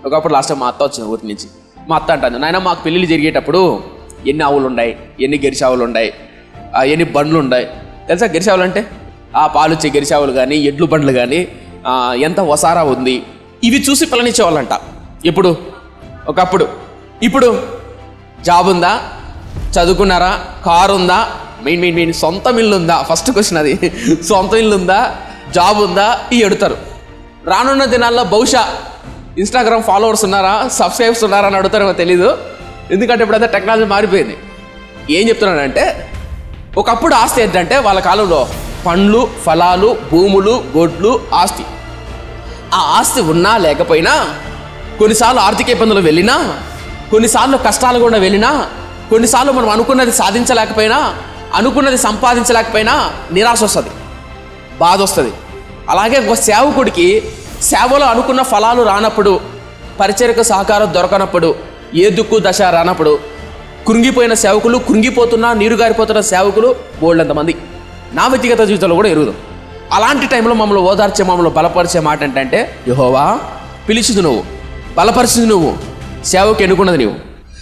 ఒకప్పుడు last time మా అత్త వచ్చింది ఊరి నుంచి. మా అత్త అంటాను, నాయన మాకు పెళ్ళిళ్ళు జరిగేటప్పుడు ఎన్ని ఆవులు ఉన్నాయి, ఎన్ని గెరిసావులు ఉన్నాయి, ఎన్ని బండ్లు ఉన్నాయి తెలుసా? గెరిసావులు అంటే పాలు వచ్చే గెరిసావులు కానీ, ఎడ్లు బండ్లు కానీ, ఎంత వసారా ఉంది, ఇవి చూసి పిల్లనిచ్చేవాళ్ళంట. ఎప్పుడు? ఒకప్పుడు. ఇప్పుడు జాబ్ ఉందా, చదువుకున్నారా, కారు ఉందా, మెయిన్ సొంత ఇల్లు ఉందా? ఫస్ట్ క్వశ్చన్ అది. సొంత ఇల్లు ఉందా, జాబ్ ఉందా, ఇవి అడుగుతారు. రానున్న దినాల్లో బహుశా ఇన్స్టాగ్రామ్ ఫాలోవర్స్ ఉన్నారా, సబ్స్క్రైబర్స్ ఉన్నారా అని అడుగుతారేమో తెలీదు. ఎందుకంటే ఇప్పుడంతా టెక్నాలజీ మారిపోయింది. ఏం చెప్తున్నానంటే, ఒకప్పుడు ఆస్తి ఏంటంటే వాళ్ళ కాలంలో పండ్లు, ఫలాలు, భూములు, గొడ్లు, ఆస్తి. ఆ ఆస్తి ఉన్నా లేకపోయినా, కొన్నిసార్లు ఆర్థిక ఇబ్బందులు వెళ్ళినా, కొన్నిసార్లు కష్టాలు కూడా వెళ్ళినా, కొన్నిసార్లు మనం అనుకున్నది సాధించలేకపోయినా, అనుకున్నది సంపాదించలేకపోయినా నిరాశ వస్తుంది, బాధ వస్తుంది. అలాగే ఒక సేవకుడికి సేవలో అనుకున్న ఫలాలు రానప్పుడు, పరిచర్యకు సహకారం దొరకనప్పుడు, ఏ దుక్కు దశ రానప్పుడు కృంగిపోయిన సేవకులు, కృంగిపోతున్న నీరు గారిపోతున్న సేవకులు బోల్డంతమంది నా వ్యక్తిగత జీవితంలో కూడా ఎరుగుదాం. అలాంటి టైంలో మమ్మల్ని ఓదార్చే, మమ్మల్ని బలపరిచే మాట ఏంటంటే, యెహోవా పిలిచింది నువ్వు, బలపరిచింది నువ్వు, సేవకు ఎన్నుకున్నది నువ్వు.